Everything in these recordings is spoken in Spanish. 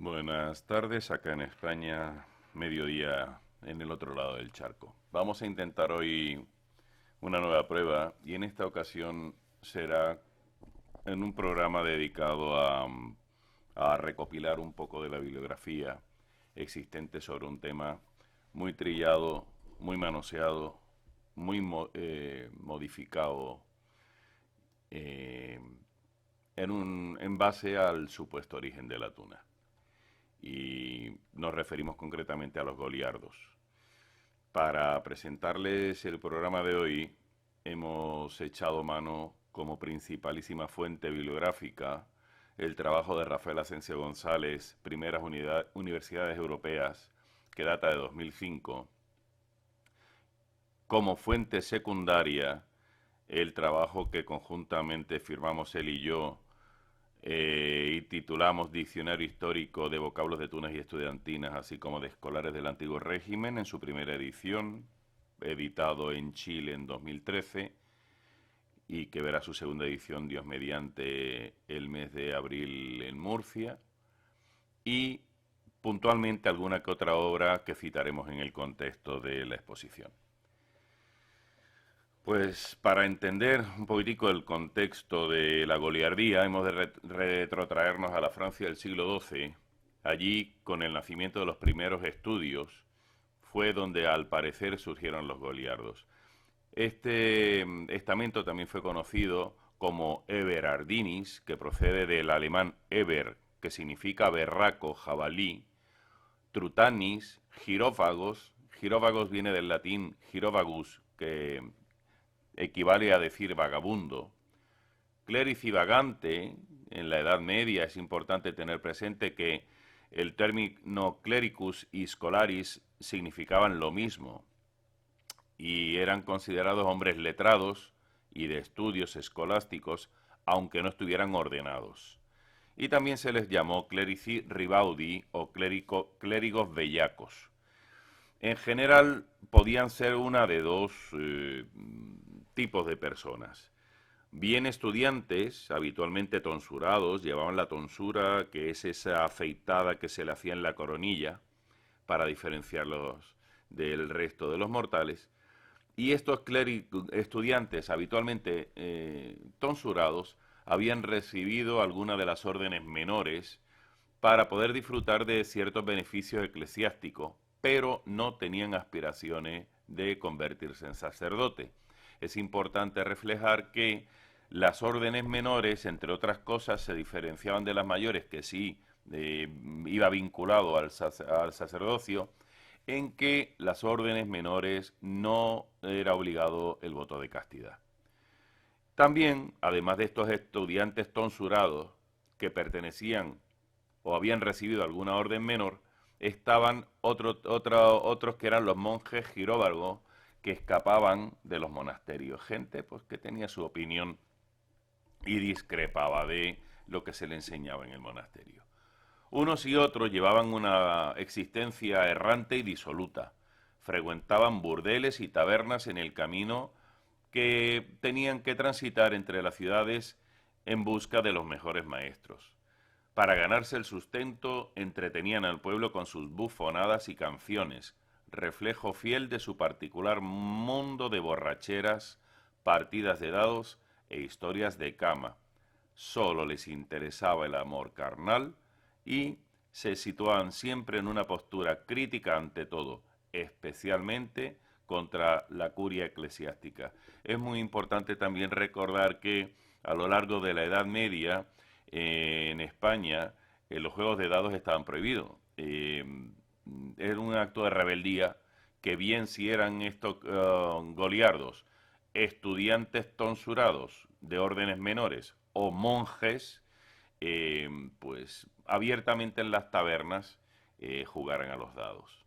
Buenas tardes, acá en España, mediodía en el otro lado del charco. Vamos a intentar hoy una nueva prueba y en esta ocasión será en un programa dedicado a recopilar un poco de la bibliografía existente sobre un tema muy trillado, muy manoseado, muy modificado eh, en base al supuesto origen de la tuna. Y nos referimos concretamente a los goliardos. Para presentarles el programa de hoy, hemos echado mano como principalísima fuente bibliográfica el trabajo de Rafael Asensio González, Primeras Universidades Europeas, que data de 2005. Como fuente secundaria, el trabajo que conjuntamente firmamos él y yo y titulamos Diccionario Histórico de Vocablos de Tunas y Estudiantinas, así como de Escolares del Antiguo Régimen, en su primera edición, editado en Chile en 2013, y que verá su segunda edición, Dios mediante, el mes de abril en Murcia, y puntualmente alguna que otra obra que citaremos en el contexto de la exposición. Pues para entender un poquitico el contexto de la goliardía, hemos de retrotraernos a la Francia del siglo XII. Allí, con el nacimiento de los primeros estudios, fue donde al parecer surgieron los goliardos. Este estamento también fue conocido como Eberardinis, que procede del alemán Eber, que significa berraco, jabalí, Trutanis, giróvagos viene del latín girovagus, que equivale a decir vagabundo. Clericivagante, en la Edad Media es importante tener presente que el término clericus y scholaris significaban lo mismo y eran considerados hombres letrados y de estudios escolásticos, aunque no estuvieran ordenados. Y también se les llamó clerici ribaudi o clérigos bellacos. En general podían ser una de dos tipos de personas. Bien estudiantes, habitualmente tonsurados, llevaban la tonsura, que es esa afeitada que se le hacía en la coronilla, para diferenciarlos del resto de los mortales. Y estos estudiantes, habitualmente tonsurados, habían recibido alguna de las órdenes menores para poder disfrutar de ciertos beneficios eclesiásticos, pero no tenían aspiraciones de convertirse en sacerdote. Es importante reflejar que las órdenes menores, entre otras cosas, se diferenciaban de las mayores, que sí iba vinculado al sacerdocio, en que las órdenes menores no era obligado el voto de castidad. También, además de estos estudiantes tonsurados que pertenecían o habían recibido alguna orden menor, estaban otros que eran los monjes giróvargos que escapaban de los monasterios. Gente pues que tenía su opinión y discrepaba de lo que se le enseñaba en el monasterio. Unos y otros llevaban una existencia errante y disoluta. Frecuentaban burdeles y tabernas en el camino que tenían que transitar entre las ciudades en busca de los mejores maestros. Para ganarse el sustento, entretenían al pueblo con sus bufonadas y canciones, reflejo fiel de su particular mundo de borracheras, partidas de dados e historias de cama. Solo les interesaba el amor carnal y se situaban siempre en una postura crítica ante todo, especialmente contra la curia eclesiástica. Es muy importante también recordar que a lo largo de la Edad Media, en España, los juegos de dados estaban prohibidos. Era un acto de rebeldía que bien si eran estos goliardos, estudiantes tonsurados de órdenes menores o monjes, pues abiertamente en las tabernas jugaran a los dados.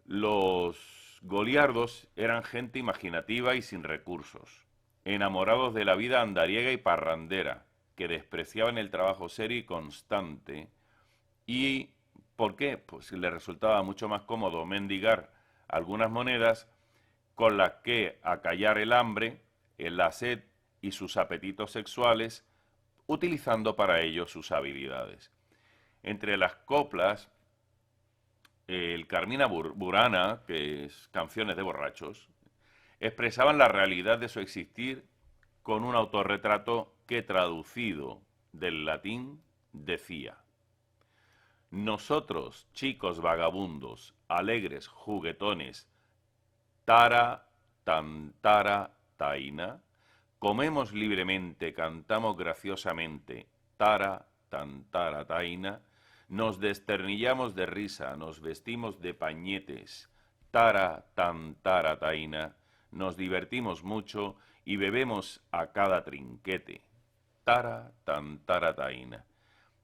Los goliardos eran gente imaginativa y sin recursos, enamorados de la vida andariega y parrandera, que despreciaban el trabajo serio y constante. ¿Y por qué? Pues les resultaba mucho más cómodo mendigar algunas monedas con las que acallar el hambre, la sed y sus apetitos sexuales, utilizando para ello sus habilidades. Entre las coplas, el Carmina Burana, que es canciones de borrachos, expresaban la realidad de su existir con un autorretrato que, traducido del latín, decía: nosotros, chicos vagabundos, alegres, juguetones, tara, tantara, taina, comemos libremente, cantamos graciosamente, tara, tantara, taina, nos desternillamos de risa, nos vestimos de pañetes, tara, tantara, taina, nos divertimos mucho y bebemos a cada trinquete, tara, tantara, taina.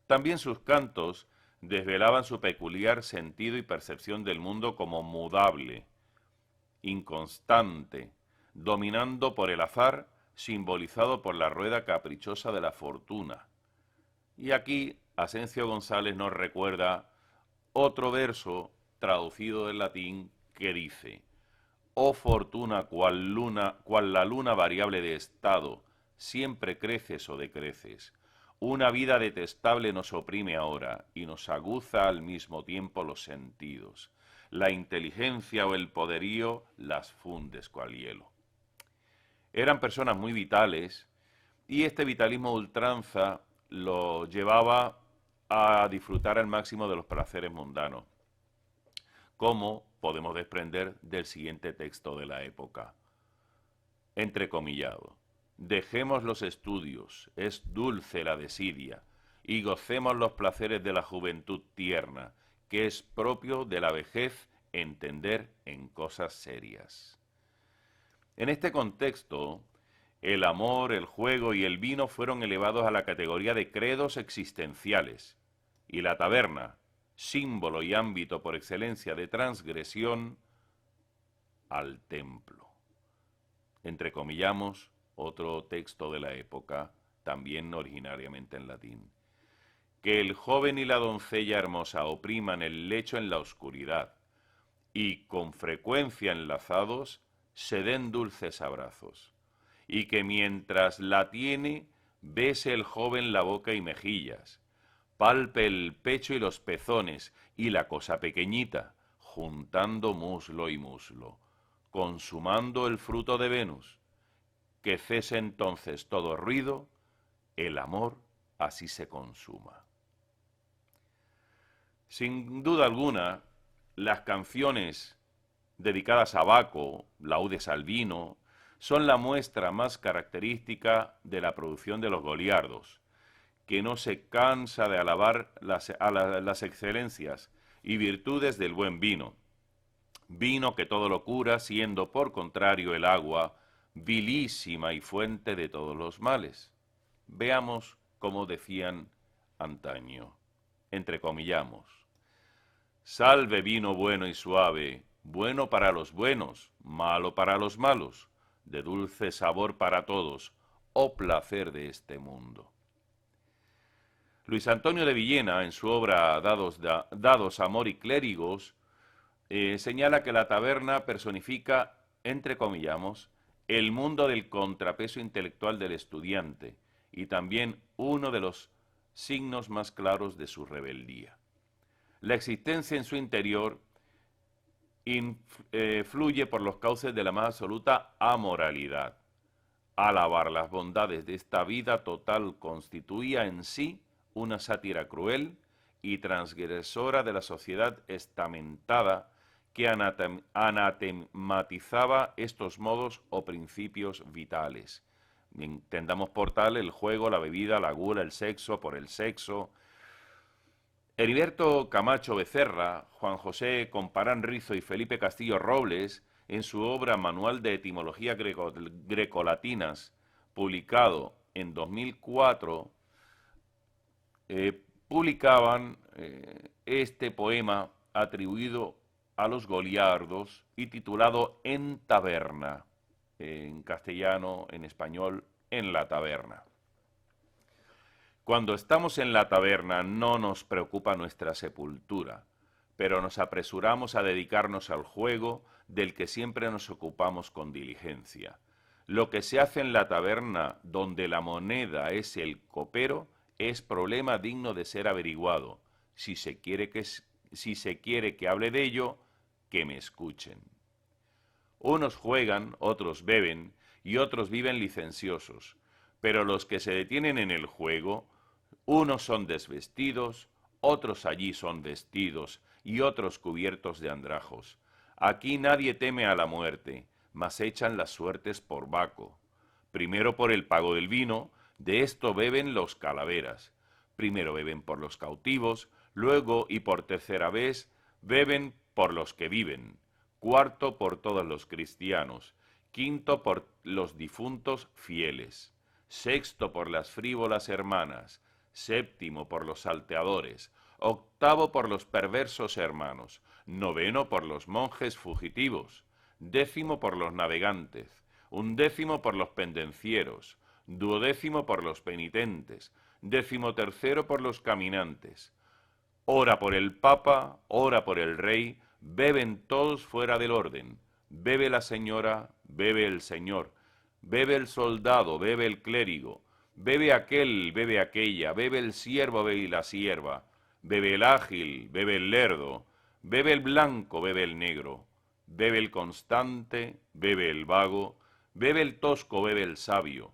También sus cantos desvelaban su peculiar sentido y percepción del mundo como mudable, inconstante, dominando por el azar, simbolizado por la rueda caprichosa de la fortuna. Y aquí Asencio González nos recuerda otro verso traducido del latín que dice: oh fortuna, cual la luna variable de estado, siempre creces o decreces. Una vida detestable nos oprime ahora y nos aguza al mismo tiempo los sentidos. La inteligencia o el poderío las fundes cual hielo. Eran personas muy vitales y este vitalismo a ultranza lo llevaba a disfrutar al máximo de los placeres mundanos, como podemos desprender del siguiente texto de la época, entrecomillado: dejemos los estudios, es dulce la desidia, y gocemos los placeres de la juventud tierna, que es propio de la vejez entender en cosas serias. En este contexto, el amor, el juego y el vino fueron elevados a la categoría de credos existenciales, y la taberna, símbolo y ámbito por excelencia de transgresión, al templo. Entrecomillamos otro texto de la época, también originariamente en latín. Que el joven y la doncella hermosa opriman el lecho en la oscuridad, y con frecuencia enlazados se den dulces abrazos, y que mientras la tiene bese el joven la boca y mejillas, palpe el pecho y los pezones y la cosa pequeñita, juntando muslo y muslo, consumando el fruto de Venus, que cese entonces todo ruido, el amor así se consuma. Sin duda alguna, las canciones dedicadas a Baco, laudes al vino, son la muestra más característica de la producción de los Goliardos, que no se cansa de alabar las excelencias y virtudes del buen vino. Vino que todo lo cura, siendo por contrario el agua vilísima y fuente de todos los males. Veamos cómo decían antaño, entrecomillamos: salve vino bueno y suave, bueno para los buenos, malo para los malos, de dulce sabor para todos, oh placer de este mundo. Luis Antonio de Villena, en su obra Dados, Amor y Clérigos, señala que la taberna personifica, entrecomillamos, el mundo del contrapeso intelectual del estudiante y también uno de los signos más claros de su rebeldía. La existencia en su interior fluye por los cauces de la más absoluta amoralidad. Alabar las bondades de esta vida total constituía en sí una sátira cruel y transgresora de la sociedad estamentada que anatematizaba estos modos o principios vitales. Entendamos por tal el juego, la bebida, la gula, el sexo, por el sexo. Heriberto Camacho Becerra, Juan José Comparán Rizo y Felipe Castillo Robles, en su obra Manual de Etimología Grecolatinas, publicado en 2004, publicaban este poema atribuido a los Goliardos y titulado En taberna, en castellano, en español, En la taberna. Cuando estamos en la taberna no nos preocupa nuestra sepultura, pero nos apresuramos a dedicarnos al juego del que siempre nos ocupamos con diligencia. Lo que se hace en la taberna, donde la moneda es el copero, es problema digno de ser averiguado. si se quiere que hable de ello, que me escuchen. Unos juegan, otros beben, y otros viven licenciosos, pero los que se detienen en el juego, unos son desvestidos, otros allí son vestidos, y otros cubiertos de andrajos. Aquí nadie teme a la muerte, mas echan las suertes por Baco. Primero por el pago del vino, de esto beben los calaveras. Primero beben por los cautivos, luego y por tercera vez beben por los que viven. Cuarto por todos los cristianos. Quinto por los difuntos fieles. Sexto por las frívolas hermanas. Séptimo por los salteadores. Octavo por los perversos hermanos. Noveno por los monjes fugitivos. Décimo por los navegantes. Undécimo por los pendencieros. Duodécimo por los penitentes. Decimotercero por los caminantes. Ora por el Papa, ora por el Rey, beben todos fuera del orden. Bebe la señora, bebe el señor, bebe el soldado, bebe el clérigo, bebe aquel, bebe aquella, bebe el siervo, bebe la sierva, bebe el ágil, bebe el lerdo, bebe el blanco, bebe el negro, bebe el constante, bebe el vago, bebe el tosco, bebe el sabio.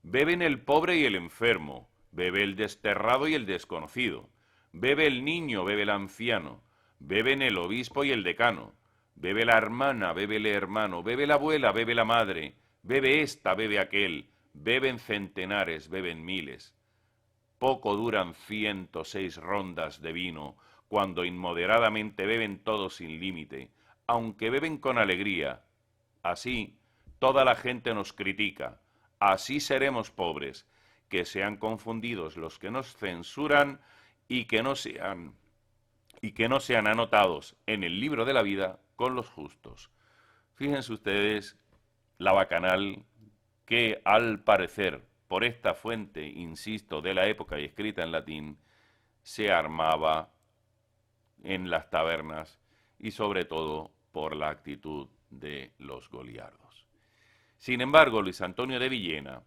Beben el pobre y el enfermo, bebe el desterrado y el desconocido. Bebe el niño, bebe el anciano, beben el obispo y el decano, bebe la hermana, bebe el hermano, bebe la abuela, bebe la madre, bebe esta, bebe aquel, beben centenares, beben miles. Poco duran 106 rondas de vino, cuando inmoderadamente beben todos sin límite, aunque beben con alegría. Así, toda la gente nos critica, así seremos pobres, que sean confundidos los que nos censuran y que no sean anotados en el libro de la vida con los justos. Fíjense ustedes la bacanal que al parecer por esta fuente, insisto, de la época y escrita en latín, se armaba en las tabernas y sobre todo por la actitud de los goliardos. Sin embargo, Luis Antonio de Villena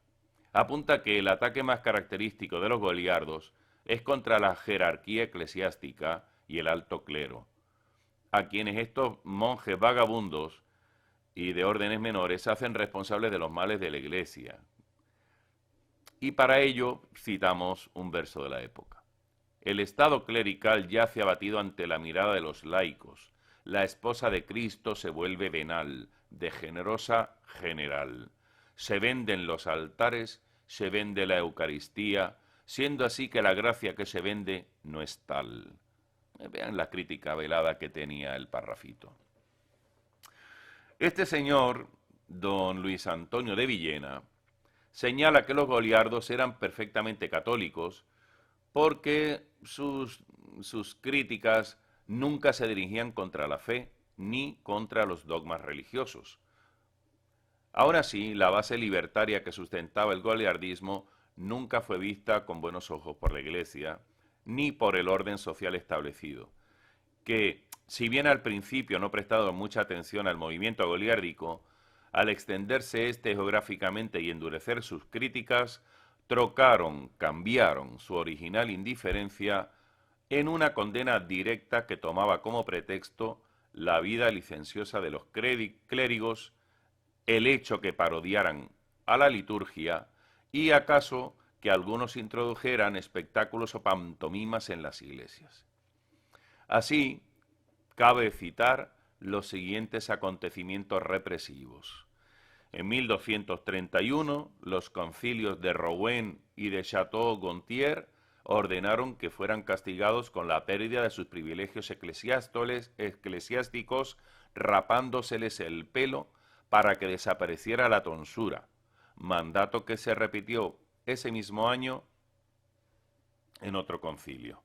apunta que el ataque más característico de los goliardos es contra la jerarquía eclesiástica y el alto clero, a quienes estos monjes vagabundos y de órdenes menores hacen responsables de los males de la Iglesia. Y para ello citamos un verso de la época. El estado clerical yace abatido ante la mirada de los laicos. La esposa de Cristo se vuelve venal, de generosa general. Se venden los altares, se vende la Eucaristía, siendo así que la gracia que se vende no es tal. Vean la crítica velada que tenía el parrafito. Este señor, don Luis Antonio de Villena, señala que los goliardos eran perfectamente católicos porque sus críticas nunca se dirigían contra la fe ni contra los dogmas religiosos. Aún así, la base libertaria que sustentaba el goliardismo nunca fue vista con buenos ojos por la Iglesia ni por el orden social establecido, que, si bien al principio no prestaron mucha atención al movimiento goliárdico, al extenderse este geográficamente y endurecer sus críticas, cambiaron su original indiferencia en una condena directa que tomaba como pretexto la vida licenciosa de los clérigos, el hecho que parodiaran a la liturgia y acaso que algunos introdujeran espectáculos o pantomimas en las iglesias. Así, cabe citar los siguientes acontecimientos represivos. En 1231, los concilios de Rouen y de Château-Gontier ordenaron que fueran castigados con la pérdida de sus privilegios eclesiásticos, rapándoseles el pelo para que desapareciera la tonsura, mandato que se repitió ese mismo año en otro concilio.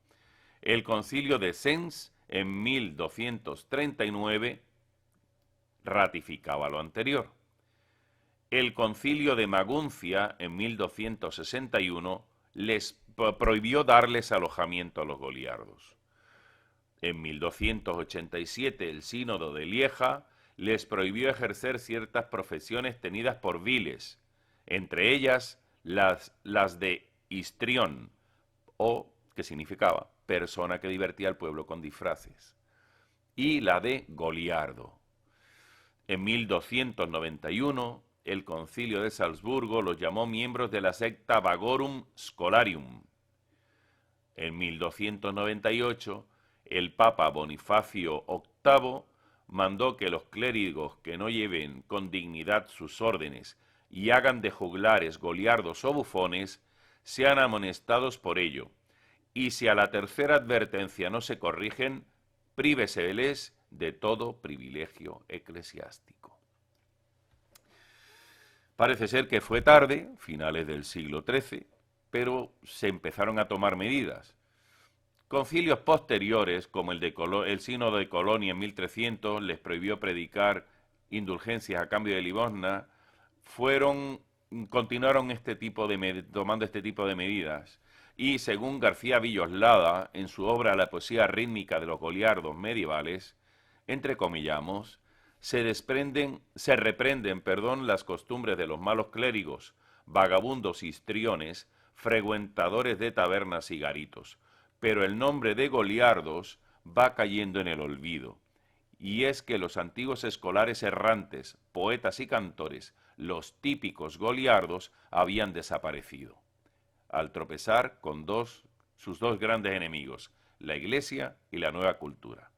El concilio de Sens, en 1239, ratificaba lo anterior. El concilio de Maguncia, en 1261, les prohibió darles alojamiento a los goliardos. En 1287, el sínodo de Lieja les prohibió ejercer ciertas profesiones tenidas por viles, entre ellas las de histrión, o, que significaba persona que divertía al pueblo con disfraces, y la de Goliardo. En 1291, el Concilio de Salzburgo los llamó miembros de la secta Vagorum Scholarium. En 1298, el Papa Bonifacio VIII mandó que los clérigos que no lleven con dignidad sus órdenes y hagan de juglares, goliardos o bufones, sean amonestados por ello, y si a la tercera advertencia no se corrigen, príveseles de todo privilegio eclesiástico. Parece ser que fue tarde, finales del siglo XIII, pero se empezaron a tomar medidas. Concilios posteriores, como el Sínodo de Colonia en 1300, les prohibió predicar indulgencias a cambio de limosna, continuaron tomando este tipo de medidas. Y según García Villoslada, en su obra La poesía rítmica de los goliardos medievales, entrecomillamos, se reprenden, las costumbres de los malos clérigos, vagabundos histriones, frecuentadores de tabernas y garitos, pero el nombre de goliardos va cayendo en el olvido. Y es que los antiguos escolares errantes, poetas y cantores, los típicos goliardos, habían desaparecido, al tropezar con sus dos grandes enemigos, la Iglesia y la nueva cultura.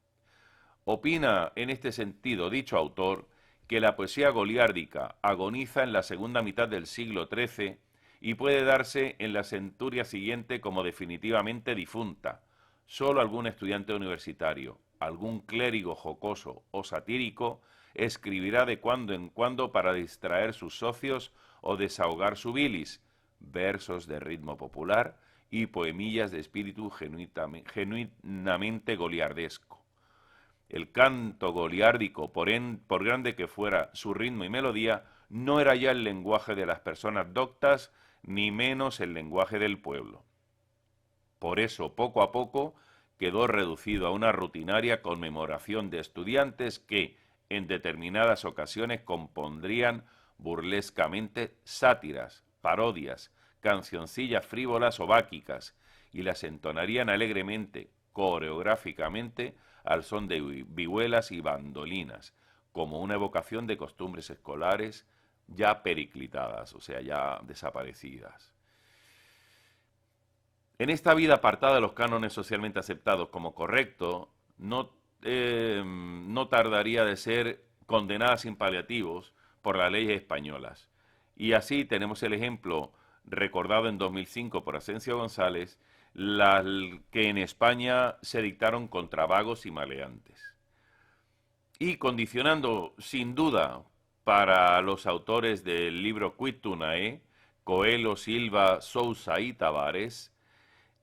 Opina en este sentido dicho autor que la poesía goliárdica agoniza en la segunda mitad del siglo XIII y puede darse en la centuria siguiente como definitivamente difunta. Solo algún estudiante universitario, algún clérigo jocoso o satírico escribirá de cuando en cuando para distraer sus socios o desahogar su bilis, versos de ritmo popular y poemillas de espíritu genuinamente goliardesco. El canto goliárdico, por grande que fuera su ritmo y melodía, no era ya el lenguaje de las personas doctas, ni menos el lenguaje del pueblo. Por eso, poco a poco, quedó reducido a una rutinaria conmemoración de estudiantes que, en determinadas ocasiones, compondrían burlescamente sátiras, parodias, cancioncillas frívolas o báquicas, y las entonarían alegremente, coreográficamente, al son de vihuelas y bandolinas, como una evocación de costumbres escolares ya periclitadas, o sea, ya desaparecidas. En esta vida apartada de los cánones socialmente aceptados como correcto, no tardaría de ser condenada sin paliativos por las leyes españolas. Y así tenemos el ejemplo recordado en 2005 por Asensio González, que en España se dictaron contra vagos y maleantes. Y condicionando, sin duda, para los autores del libro Quid Tunae, Coelho, Silva, Sousa y Tavares,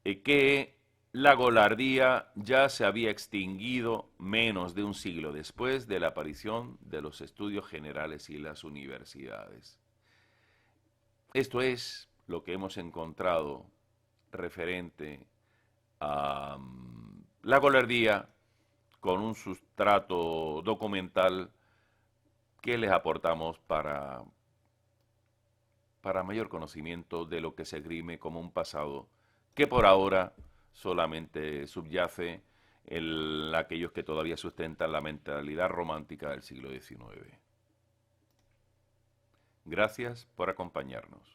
que la golardía ya se había extinguido menos de un siglo después de la aparición de los estudios generales y las universidades. Esto es lo que hemos encontrado referente a la golardía con un sustrato documental que les aportamos para mayor conocimiento de lo que se esgrime como un pasado que por ahora solamente subyace en aquellos que todavía sustentan la mentalidad romántica del siglo XIX. Gracias por acompañarnos.